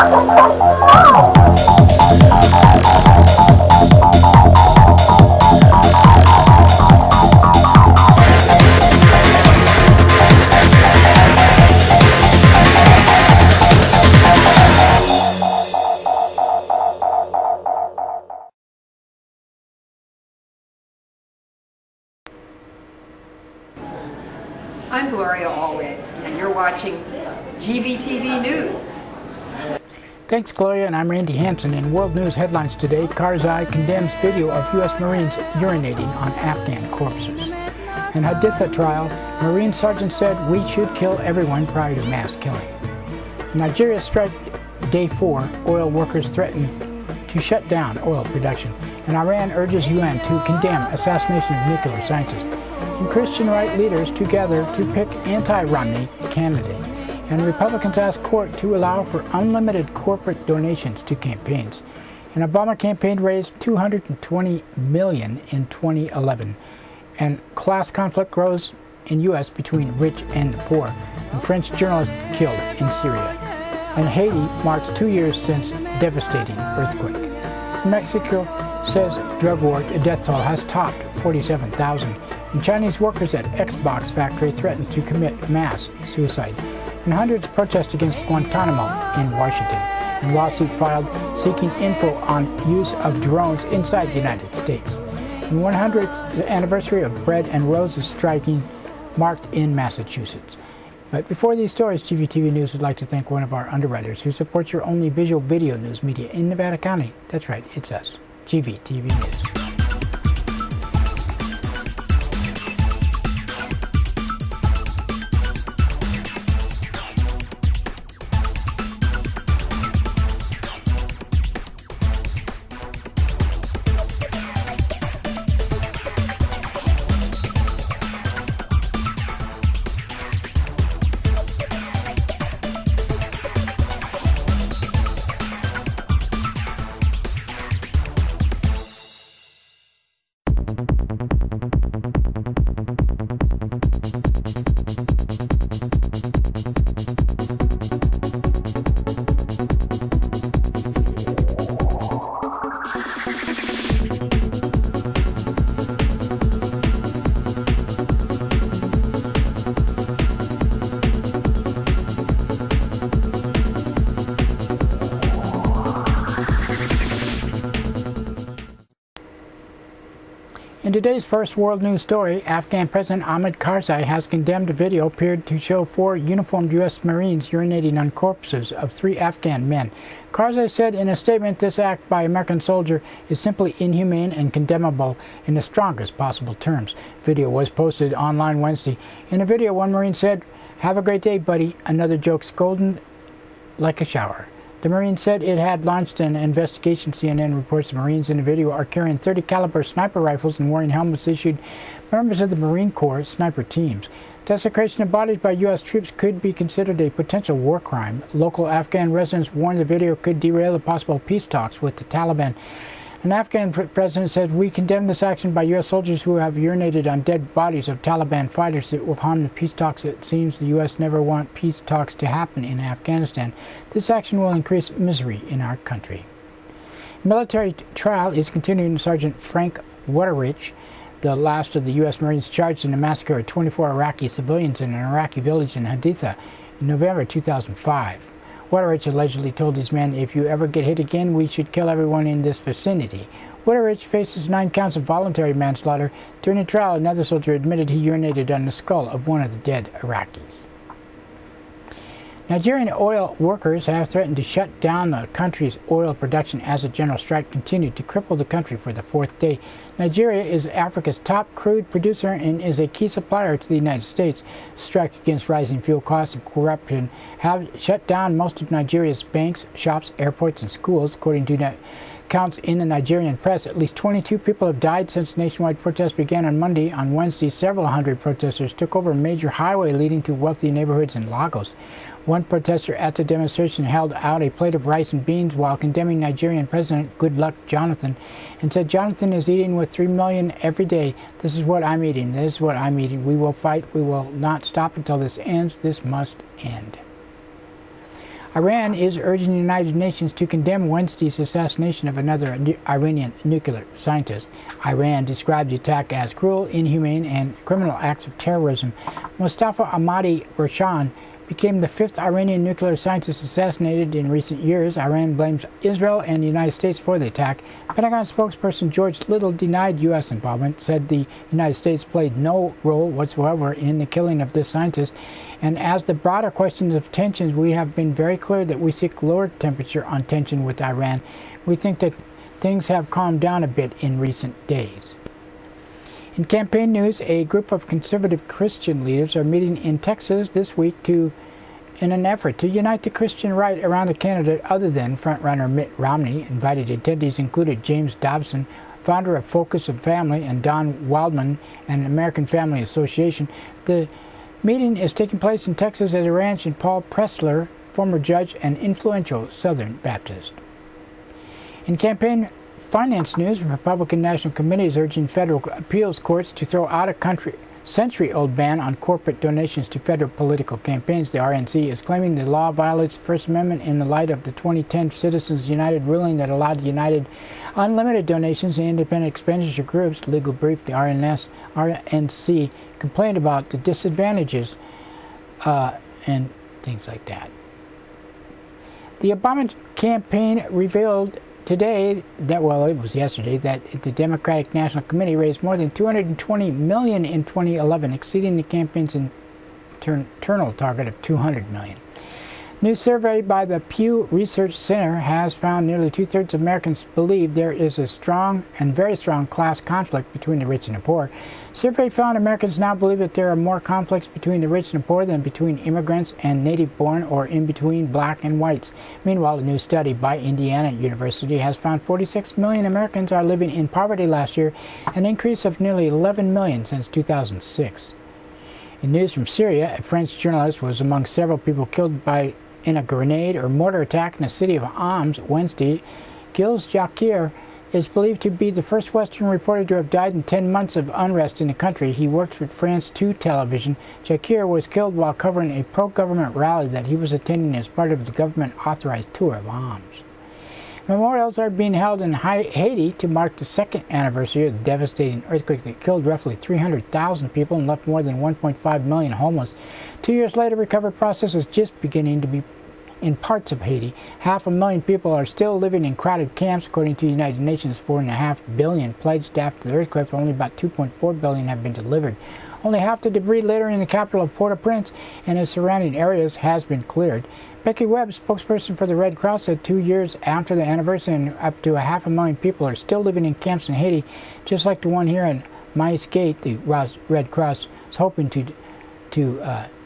I'm Gloria Allred, and you're watching GVTV News. Thanks, Gloria, and I'm Randy Hansen. In World News headlines today, Karzai condemns video of U.S. Marines urinating on Afghan corpses. In Haditha trial, Marine Sergeant said we should kill everyone prior to mass killing. In Nigeria strike day 4, oil workers threaten to shut down oil production. And Iran urges UN to condemn assassination of nuclear scientists. And Christian right leaders to gather to pick anti-Romney candidate. And Republicans ask court to allow for unlimited corporate donations to campaigns. An Obama campaign raised $220 million in 2011. And class conflict grows in U.S. between rich and the poor. And French journalist killed in Syria. And Haiti marks 2 years since devastating earthquake. Mexico says drug war death toll has topped 47,000. And Chinese workers at Xbox factory threaten to commit mass suicide. And hundreds protest against Guantanamo in Washington. And lawsuit filed seeking info on use of drones inside the United States. And 100th anniversary of Bread and Roses striking marked in Massachusetts. But before these stories, GVTV News would like to thank one of our underwriters who supports your only visual video news media in Nevada County. That's right, it's us, GVTV News. In today's first world news story, Afghan President Ahmed Karzai has condemned a video appeared to show 4 uniformed U.S. Marines urinating on corpses of 3 Afghan men. Karzai said in a statement, this act by American soldier is simply inhumane and condemnable in the strongest possible terms. Video was posted online Wednesday. In the video, one Marine said, "Have a great day, buddy. Another joke's golden like a shower." The Marine said it had launched an investigation. CNN reports the Marines in the video are carrying .30 caliber sniper rifles and wearing helmets issued members of the Marine Corps sniper teams. Desecration of bodies by U.S. troops could be considered a potential war crime. Local Afghan residents warned the video could derail the possible peace talks with the Taliban. An Afghan president says, "We condemn this action by U.S. soldiers who have urinated on dead bodies of Taliban fighters. It will harm the peace talks. It seems the U.S. never want peace talks to happen in Afghanistan. This action will increase misery in our country." Military trial is continuing. Sergeant Frank Wetterich, the last of the U.S. Marines charged in the massacre of 24 Iraqi civilians in an Iraqi village in Haditha in November 2005. Wetterich allegedly told his men, "If you ever get hit again, we should kill everyone in this vicinity." Wetterich faces 9 counts of voluntary manslaughter. During the trial, another soldier admitted he urinated on the skull of one of the dead Iraqis. Nigerian oil workers have threatened to shut down the country's oil production as a general strike continued to cripple the country for the 4th day. Nigeria is Africa's top crude producer and is a key supplier to the United States. Strike against rising fuel costs and corruption have shut down most of Nigeria's banks, shops, airports, and schools, according to accounts in the Nigerian press. At least 22 people have died since nationwide protests began on Monday. On Wednesday, several hundred protesters took over a major highway leading to wealthy neighborhoods in Lagos. One protester at the demonstration held out a plate of rice and beans while condemning Nigerian President Goodluck Jonathan and said, "Jonathan is eating with 3 million every day. This is what I'm eating. This is what I'm eating. We will fight. We will not stop until this ends. This must end." Iran is urging the United Nations to condemn Wednesday's assassination of another Iranian nuclear scientist. Iran described the attack as cruel, inhumane, and criminal acts of terrorism. Mustafa Ahmadi Roshan became the fifth Iranian nuclear scientist assassinated in recent years. Iran blames Israel and the United States for the attack. Pentagon spokesperson George Little denied U.S. involvement, said the United States played no role whatsoever in the killing of this scientist. And as the broader question of tensions, we have been very clear that we seek lower temperature on tension with Iran. We think that things have calmed down a bit in recent days. In campaign news, a group of conservative Christian leaders are meeting in Texas this week in an effort to unite the Christian right around a candidate other than frontrunner Mitt Romney. Invited attendees included James Dobson, founder of Focus of Family, and Don Waldman and American Family Association. The meeting is taking place in Texas at a ranch in Paul Pressler, former judge and influential Southern Baptist. In campaign finance news, Republican National Committee is urging federal appeals courts to throw out a century-old ban on corporate donations to federal political campaigns. The RNC is claiming the law violates the First Amendment in the light of the 2010 Citizens United ruling that allowed United unlimited donations to independent expenditure groups. Legal brief, the RNC complained about the disadvantages and things like that. The Obama campaign revealed today, it was yesterday, that the Democratic National Committee raised more than $220 million in 2011, exceeding the campaign's internal target of $200 million. New survey by the Pew Research Center has found nearly two-thirds of Americans believe there is a strong and very strong class conflict between the rich and the poor. Survey found Americans now believe that there are more conflicts between the rich and the poor than between immigrants and native-born or in between black and whites. Meanwhile, a new study by Indiana University has found 46 million Americans are living in poverty last year, an increase of nearly 11 million since 2006. In news from Syria, a French journalist was among several people killed in a grenade or mortar attack in the city of Homs Wednesday. Gilles Jacquier is believed to be the first Western reporter to have died in 10 months of unrest in the country. He worked for France 2 television. Jacquier was killed while covering a pro-government rally that he was attending as part of the government-authorized tour of Homs. Memorials are being held in Haiti to mark the second anniversary of the devastating earthquake that killed roughly 300,000 people and left more than 1.5 million homeless. 2 years later, recovery process is just beginning to be in parts of Haiti. 500,000 people are still living in crowded camps, according to the United Nations. $4.5 billion pledged after the earthquake, only about $2.4 billion have been delivered. Only half the debris littering in the capital of Port-au-Prince and its surrounding areas has been cleared. Becky Webb, spokesperson for the Red Cross, said 2 years after the anniversary, and up to 500,000 people are still living in camps in Haiti, just like the one here in Maïs Gate. The Red Cross is hoping to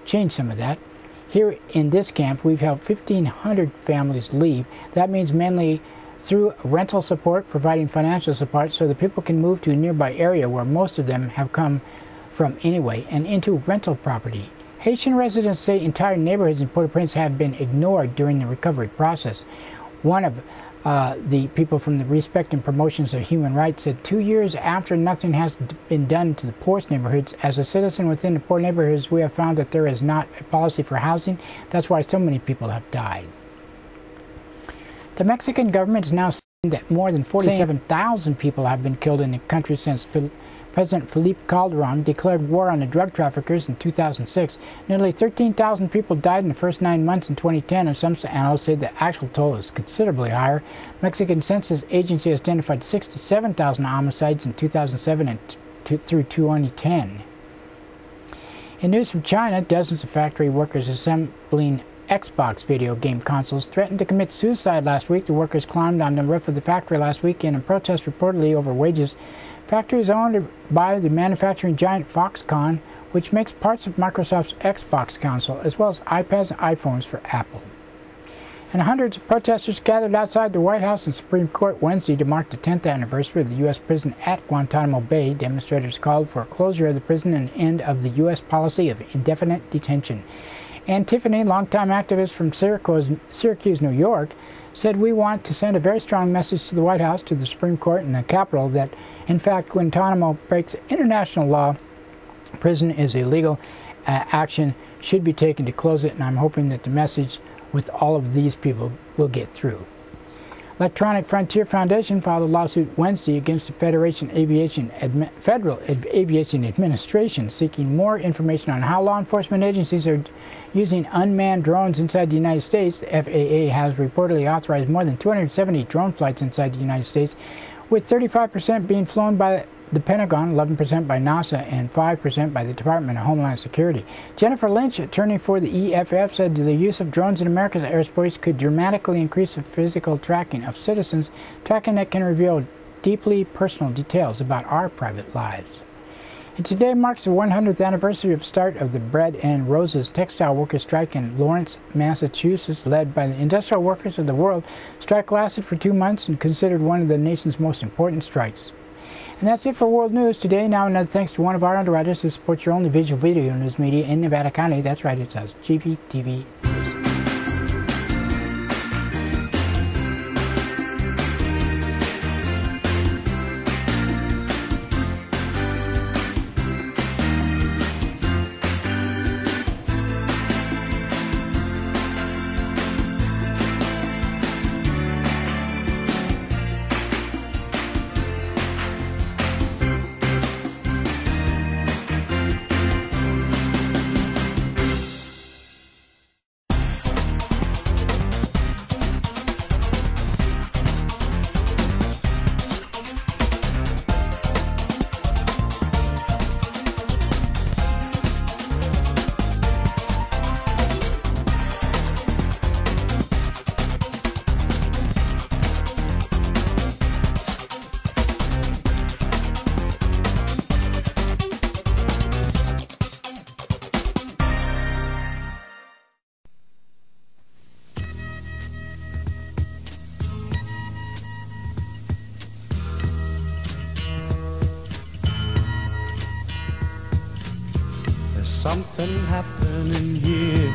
change some of that. Here in this camp, we've helped 1,500 families leave. That means mainly through rental support, providing financial support so that people can move to a nearby area where most of them have come from anyway, and into rental property. Haitian residents say entire neighborhoods in Port-au-Prince have been ignored during the recovery process. One of the people from the Respect and Promotions of Human Rights said 2 years after nothing has been done to the poorest neighborhoods, as a citizen within the poor neighborhoods, we have found that there is not a policy for housing. That's why so many people have died. The Mexican government is now saying that more than 47,000 people have been killed in the country since President Felipe Calderon declared war on the drug traffickers in 2006. Nearly 13,000 people died in the first 9 months in 2010, and some analysts say the actual toll is considerably higher. Mexican Census Agency has identified 67,000 homicides in 2007 and through 2010. In news from China, dozens of factory workers assembling Xbox video game consoles threatened to commit suicide last week. The workers climbed on the roof of the factory last weekend in protest reportedly over wages. Factory is owned by the manufacturing giant Foxconn, which makes parts of Microsoft's Xbox console, as well as iPads and iPhones for Apple. And hundreds of protesters gathered outside the White House and Supreme Court Wednesday to mark the 10th anniversary of the U.S. prison at Guantanamo Bay. Demonstrators called for a closure of the prison and an end of the U.S. policy of indefinite detention. And Tiffany, longtime activist from Syracuse, New York, said, "We want to send a very strong message to the White House, to the Supreme Court, and the Capitol that, in fact, Guantanamo breaks international law. Prison is illegal. Action should be taken to close it, and I'm hoping that the message with all of these people will get through. Electronic Frontier Foundation filed a lawsuit Wednesday against the Federal Aviation Administration, seeking more information on how law enforcement agencies are using unmanned drones inside the United States. The FAA has reportedly authorized more than 270 drone flights inside the United States, with 35% being flown by the Pentagon, 11% by NASA, and 5% by the Department of Homeland Security. Jennifer Lynch, attorney for the EFF, said the use of drones in America's airspace could dramatically increase the physical tracking of citizens, tracking that can reveal deeply personal details about our private lives. And today marks the 100th anniversary of the start of the Bread and Roses textile workers' strike in Lawrence, Massachusetts, led by the industrial workers of the world. Strike lasted for 2 months and considered one of the nation's most important strikes. And that's it for World News today. Now another thanks to one of our underwriters who supports your only visual video news media in Nevada County. That's right, it's us, GVTV. Something happening here,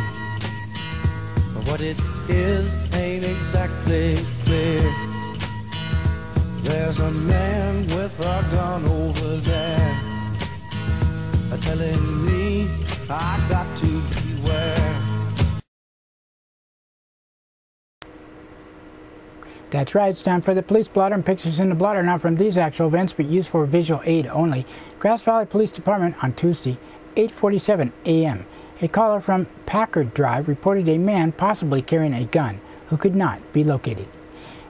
but what it is ain't exactly clear. There's a man with a gun over there, telling me I got to beware. That's right, it's time for the police blotter, and pictures in the blotter not from these actual events but used for visual aid only. Grass Valley Police Department on Tuesday, 8:47 a.m. A caller from Packard Drive reported a man possibly carrying a gun who could not be located.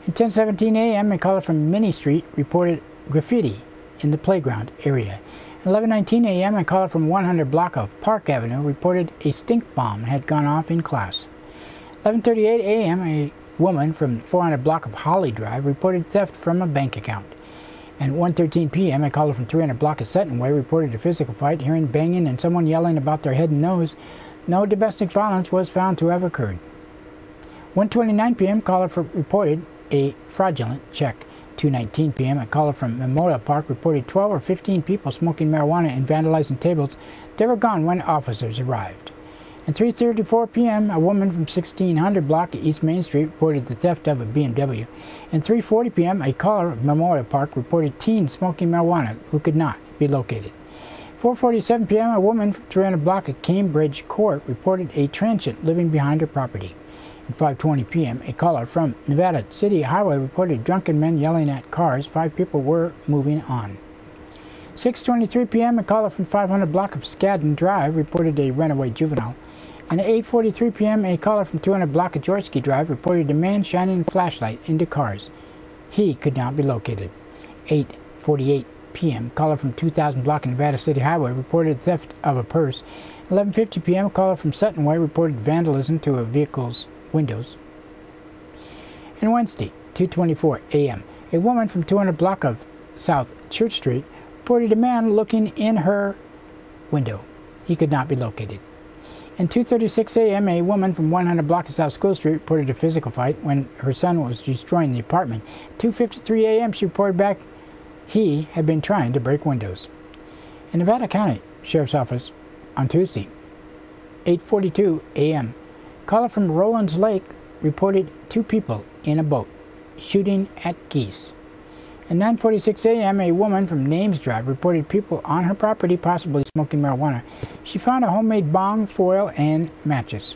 At 10:17 a.m. a caller from Minnie Street reported graffiti in the playground area. At 11:19 a.m. a caller from 100 block of Park Avenue reported a stink bomb had gone off in class. 11:38 a.m. a woman from 400 block of Holly Drive reported theft from a bank account. At 1:13 p.m. a caller from 300 block of Sutton Way reported a physical fight, hearing banging and someone yelling about their head and nose. No domestic violence was found to have occurred. 1:29 p.m. caller reported a fraudulent check. 2:19 p.m. a caller from Memorial Park reported 12 or 15 people smoking marijuana and vandalizing tables. They were gone when officers arrived. At 3:34 p.m. a woman from 1600 block of East Main Street reported the theft of a BMW. At 3:40 p.m. a caller of Memorial Park reported teens smoking marijuana who could not be located. 4:47 p.m. a woman from 300 block of Cambridge Court reported a transient living behind her property. At 5:20 p.m. a caller from Nevada City Highway reported drunken men yelling at cars. 5 people were moving on. 6:23 p.m. a caller from 500 block of Skadden Drive reported a runaway juvenile. And at 8:43 p.m. a caller from 200 block of Georgesky Drive reported a man shining a flashlight into cars. He could not be located. 8:48 p.m. caller from 2000 block of Nevada City Highway reported theft of a purse. 11:50 p.m. a caller from Sutton Way reported vandalism to a vehicle's windows. And Wednesday, 2:24 a.m. a woman from 200 block of South Church Street reported a man looking in her window. He could not be located. At 2:36 a.m. a woman from 100 block of South School Street reported a physical fight when her son was destroying the apartment. At 2:53 a.m. she reported back he had been trying to break windows. In Nevada County Sheriff's Office on Tuesday, 8:42 a.m. caller from Rollins Lake reported 2 people in a boat shooting at geese. At 9:46 a.m. a woman from Names Drive reported people on her property possibly smoking marijuana. She found a homemade bong, foil, and matches.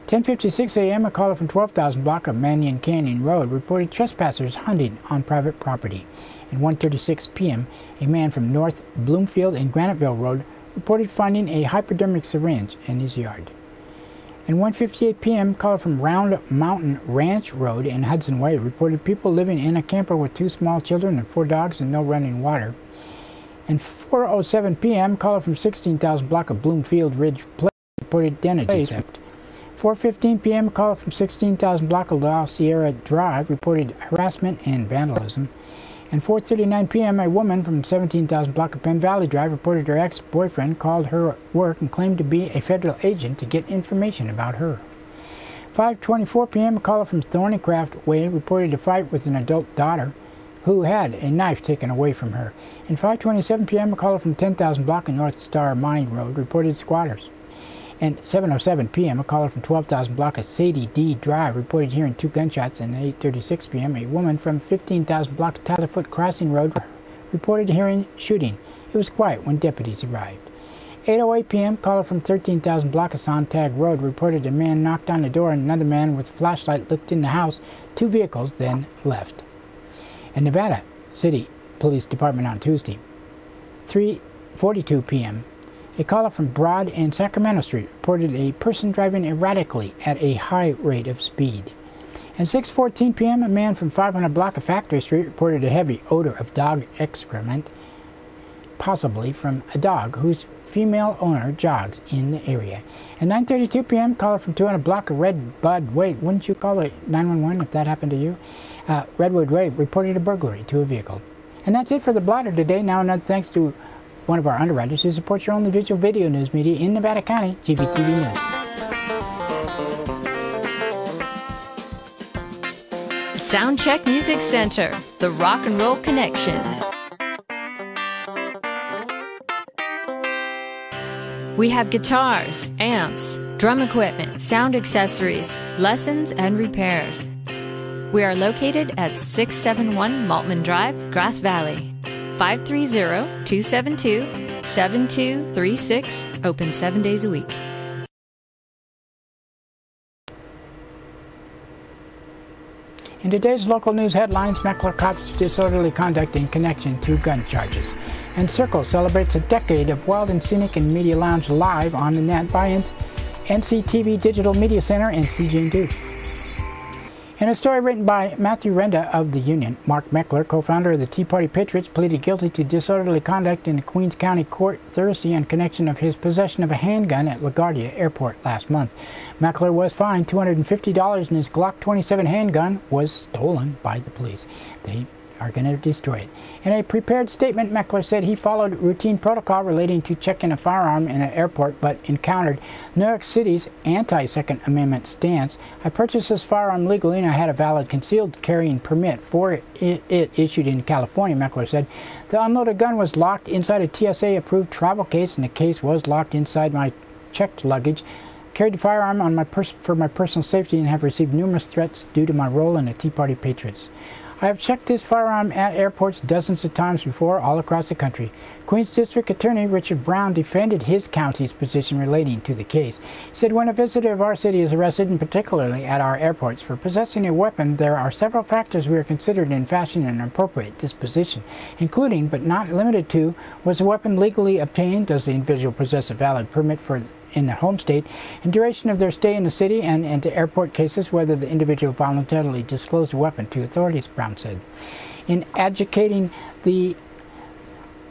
10:56 a.m., a caller from 12,000 block of Mannion Canyon Road reported trespassers hunting on private property. At 1:36 p.m., a man from North Bloomfield and Graniteville Road reported finding a hypodermic syringe in his yard. At 1:58 p.m., a caller from Round Mountain Ranch Road in Hudson Way reported people living in a camper with 2 small children and 4 dogs and no running water. And 4:07 p.m., a caller from 16,000 block of Bloomfield Ridge Place reported identity theft. 4:15 p.m., a caller from 16,000 block of La Sierra Drive reported harassment and vandalism. And 4:39 p.m., a woman from 17,000 block of Penn Valley Drive reported her ex-boyfriend called her at work and claimed to be a federal agent to get information about her. 5:24 p.m., a caller from Thornycraft Way reported a fight with an adult daughter who had a knife taken away from her. And 5:27 p.m., a caller from 10,000 block of North Star Mine Road reported squatters. And 7:07 p.m., a caller from 12,000 block of Sadie D Drive reported hearing 2 gunshots. And 8:36 p.m., a woman from 15,000 block of Tylerfoot Crossing Road reported hearing shooting. It was quiet when deputies arrived. 8:08 p.m., caller from 13,000 block of Sontag Road reported a man knocked on the door and another man with a flashlight looked in the house. 2 vehicles then left. In Nevada City Police Department on Tuesday, 3:42 p.m., a caller from Broad and Sacramento Street reported a person driving erratically at a high rate of speed. At 6:14 p.m., a man from 500 block of Factory Street reported a heavy odor of dog excrement, possibly from a dog whose female owner jogs in the area. At 9:32 p.m., a caller from 200 block of Red Bud Way, wouldn't you call it 911 if that happened to you? Redwood Way reported a burglary to a vehicle. And that's it for the blotter today. Now another thanks to one of our underwriters who supports your only visual video news media in Nevada County, GVTV News. Soundcheck Music Center, the rock and roll connection. We have guitars, amps, drum equipment, sound accessories, lessons, and repairs. We are located at 671 Maltman Drive, Grass Valley. 530-272-7236, open 7 days a week. In today's local news headlines, Meckler cops disorderly conduct in connection to gun charges. And Circle celebrates a decade of wild and scenic and media lounge live on the net by NCTV Digital Media Center and CJ Duke. In a story written by Matthew Renda of The Union, Mark Meckler, co-founder of the Tea Party Patriots, pleaded guilty to disorderly conduct in the Queens County Court Thursday in connection of his possession of a handgun at LaGuardia Airport last month. Meckler was fined $250 and his Glock 27 handgun was stolen by the police. They are going to destroy it. In a prepared statement, Meckler said he followed routine protocol relating to checking a firearm in an airport but encountered New York City's anti-Second Amendment stance. I purchased this firearm legally and I had a valid concealed carrying permit for it issued in California, Meckler said. The unloaded gun was locked inside a TSA-approved travel case and the case was locked inside my checked luggage. Carried the firearm on for my personal safety and have received numerous threats due to my role in the Tea Party Patriots. I have checked this firearm at airports dozens of times before all across the country. Queens District Attorney Richard Brown defended his county's position relating to the case. He said when a visitor of our city is arrested, and particularly at our airports, for possessing a weapon, there are several factors we are considered in fashioning an appropriate disposition, including, but not limited to, was the weapon legally obtained, does the individual possess a valid permit in their home state, and duration of their stay in the city, and to airport cases, whether the individual voluntarily disclosed a weapon to authorities, Brown said. In adjudicating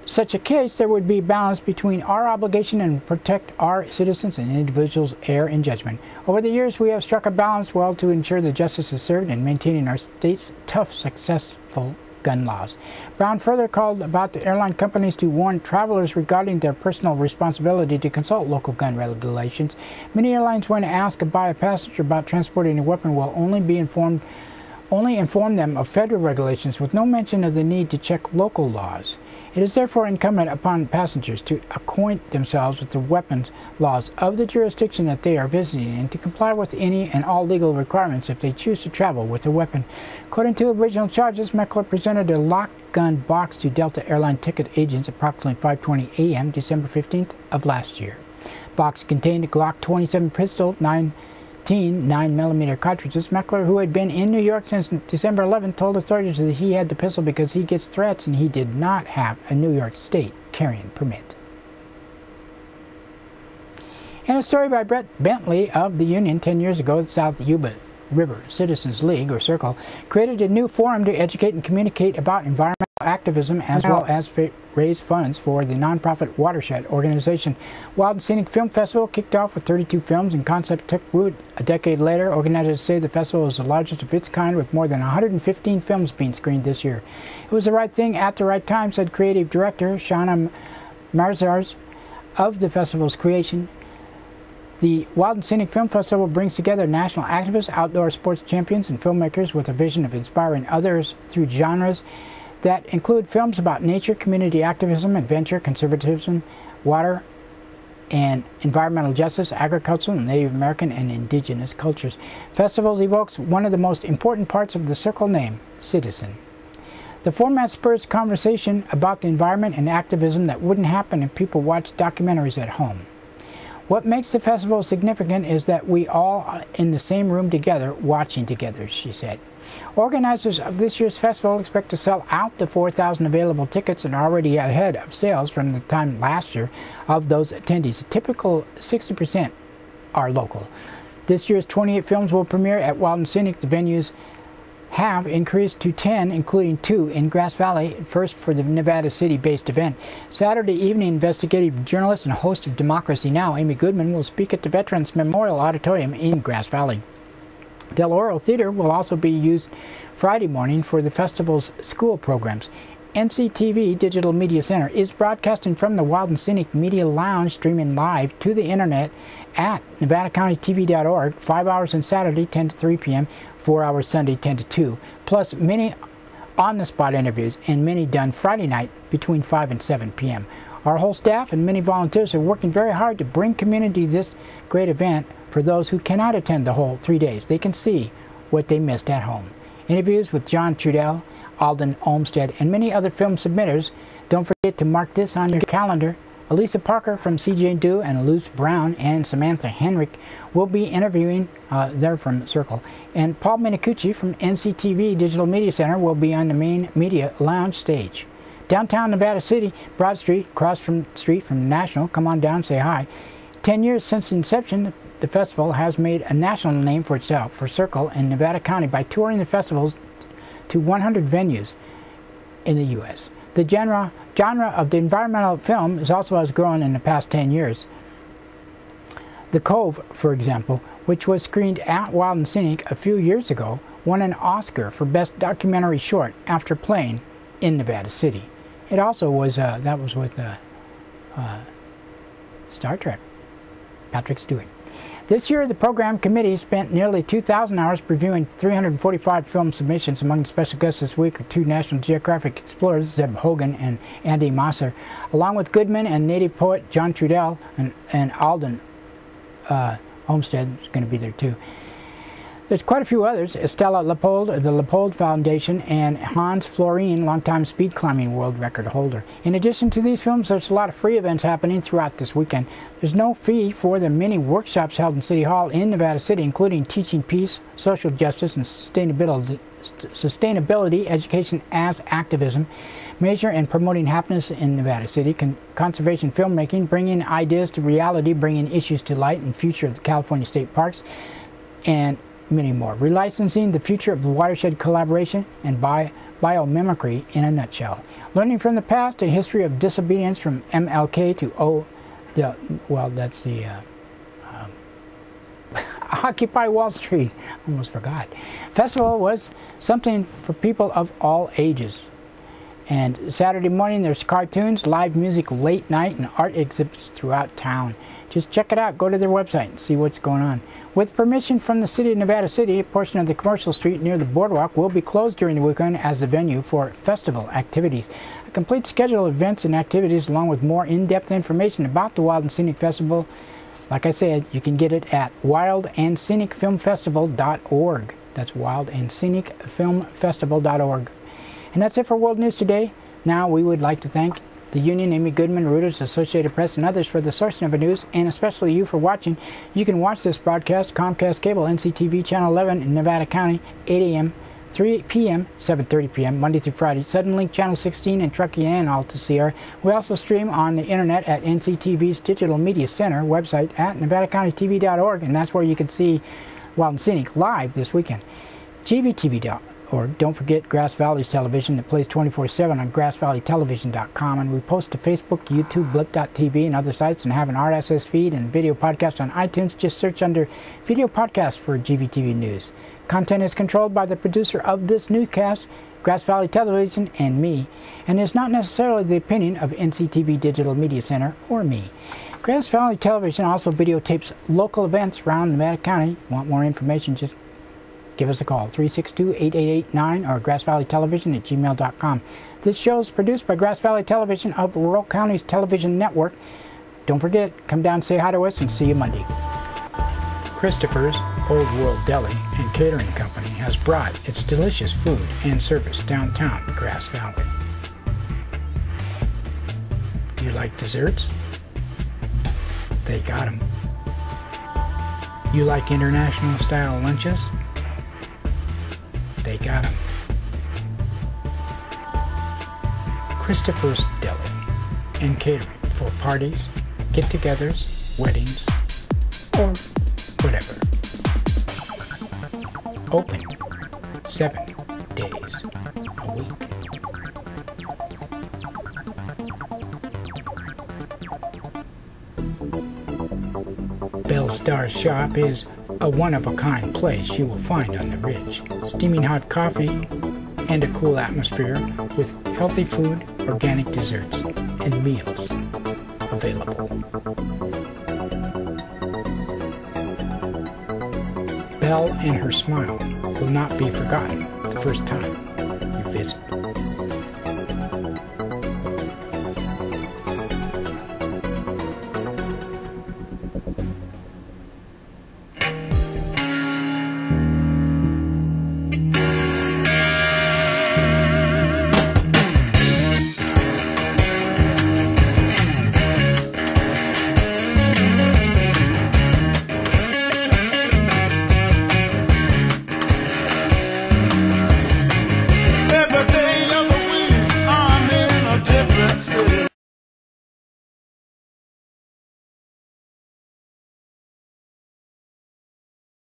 such a case, there would be balance between our obligation and protect our citizens and individuals' air and judgment. Over the years, we have struck a balance well to ensure that justice is served in maintaining our state's tough, successful gun laws. Brown further called about the airline companies to warn travelers regarding their personal responsibility to consult local gun regulations. Many airlines, when asked by a passenger about transporting a weapon, will only inform them of federal regulations with no mention of the need to check local laws. It is therefore incumbent upon passengers to acquaint themselves with the weapons laws of the jurisdiction that they are visiting and to comply with any and all legal requirements if they choose to travel with a weapon. According to original charges, Meckler presented a locked gun box to Delta Airline ticket agents approximately 5:20 a.m. December 15th of last year. The box contained a Glock 27 pistol, 9 15 9mm cartridges. Meckler, who had been in New York since December 11th, told authorities that he had the pistol because he gets threats and he did not have a New York State carrying permit. And a story by Brett Bentley of the Union. 10 years ago, the South Yuba River Citizens League, or Circle, created a new forum to educate and communicate about environmental activism as well as raise funds for the nonprofit Watershed organization. Wild and Scenic Film Festival kicked off with 32 films and concept took root a decade later. Organizers say the festival is the largest of its kind, with more than 115 films being screened this year. It was the right thing at the right time, said creative director Shauna Marzars of the festival's creation. The Wild and Scenic Film Festival brings together national activists, outdoor sports champions, and filmmakers with a vision of inspiring others through genres that include films about nature, community activism, adventure, conservatism, water and environmental justice, agricultural, Native American, and indigenous cultures. Festivals evokes one of the most important parts of the Circle name, citizen. The format spurs conversation about the environment and activism that wouldn't happen if people watched documentaries at home. What makes the festival significant is that we all are in the same room together, watching together, she said. Organizers of this year's festival expect to sell out the 4,000 available tickets and are already ahead of sales from the time last year of those attendees. A typical 60% are local. This year's 28 films will premiere at Wild and Scenic. The venues have increased to 10, including 2 in Grass Valley, first for the Nevada City-based event. Saturday evening, investigative journalist and host of Democracy Now!, Amy Goodman, will speak at the Veterans Memorial Auditorium in Grass Valley. Del Oro Theater will also be used Friday morning for the festival's school programs. NCTV Digital Media Center is broadcasting from the Wild and Scenic Media Lounge, streaming live to the internet at NevadaCountyTV.org, 5 hours on Saturday, 10 to 3 p.m., 4 hours Sunday, 10 to 2, plus many on-the-spot interviews and many done Friday night between 5 and 7 p.m. Our whole staff and many volunteers are working very hard to bring community this great event for those who cannot attend the whole 3 days. They can see what they missed at home. Interviews with John Trudell, Alden Olmsted, and many other film submitters. Don't forget to mark this on your calendar. Elisa Parker from CJ Do and Luce Brown and Samantha Henrik will be interviewing, they're from Circle, and Paul Minicucci from NCTV Digital Media Center will be on the main media lounge stage. Downtown Nevada City, Broad Street, across from street from National, come on down, say hi. 10 years since inception, the festival has made a national name for itself, for Circle and Nevada County, by touring the festivals to 100 venues in the U.S. The genre of the environmental film also has grown in the past 10 years. The Cove, for example, which was screened at Wild and Scenic a few years ago, won an Oscar for Best Documentary Short after playing in Nevada City. It also was, that was with Star Trek, Patrick Stewart. This year, the program committee spent nearly 2,000 hours reviewing 345 film submissions. Among the special guests this week are 2 National Geographic explorers, Zeb Hogan and Andy Mosser, along with Goodman and native poet John Trudell, and Alden Olmsted is going to be there too. There's quite a few others: Estella Leopold of the Leopold Foundation, and Hans Florine, longtime speed climbing world record holder. In addition to these films, there's a lot of free events happening throughout this weekend. There's no fee for the many workshops held in City Hall in Nevada City, including Teaching Peace, Social Justice, and Sustainability Education as Activism, Measure and Promoting Happiness in Nevada City, Conservation Filmmaking, Bringing Ideas to Reality, Bringing Issues to Light, and Future of the California State Parks, and many more. Relicensing, the future of the watershed collaboration, and biomimicry in a nutshell. Learning from the past, a history of disobedience from MLK to Occupy Wall Street. Almost forgot. Festival was something for people of all ages. And Saturday morning there's cartoons, live music late night, and art exhibits throughout town. Just check it out. Go to their website and see what's going on. With permission from the City of Nevada City, a portion of the commercial street near the boardwalk will be closed during the weekend as the venue for festival activities. A complete schedule of events and activities, along with more in-depth information about the Wild and Scenic Festival, like I said, you can get it at wildandscenicfilmfestival.org. That's wildandscenicfilmfestival.org. And that's it for World News Today. Now we would like to thank the Union, Amy Goodman, Reuters, Associated Press, and others for the sourcing of the news, and especially you for watching. You can watch this broadcast, Comcast Cable, NCTV Channel 11 in Nevada County, 8 a.m., 3 p.m., 7:30 p.m., Monday through Friday. Suddenlink Channel 16 in Truckee and Alta Sierra. We also stream on the internet at NCTV's Digital Media Center website at NevadaCountyTV.org, and that's where you can see Wild and Scenic live this weekend. GVTV.org. Don't forget Grass Valley's television that plays 24/7 on GrassValleyTelevision.com, and we post to Facebook, YouTube, Blip.tv, and other sites, and have an RSS feed and video podcast on iTunes. Just search under Video Podcast for GVTV News. Content is controlled by the producer of this newscast, Grass Valley Television, and me, and is not necessarily the opinion of NCTV Digital Media Center or me. Grass Valley Television also videotapes local events around Nevada County. Want more information, just give us a call, 362-8889 or grassvalleytelevision@gmail.com. This show is produced by Grass Valley Television of Rural County's television network. Don't forget, come down and say hi to us, and see you Monday. Christopher's Old World Deli and Catering Company has brought its delicious food and service downtown Grass Valley. Do you like desserts? They got them. You like international style lunches? They got them. Christopher's Deli and Catering for parties, get-togethers, weddings, or whatever. Open 7 days a week. Bellstar Shop is a one-of-a-kind place you will find on the Ridge. Steaming hot coffee and a cool atmosphere with healthy food, organic desserts, and meals available. Belle and her smile will not be forgotten the first time you visit.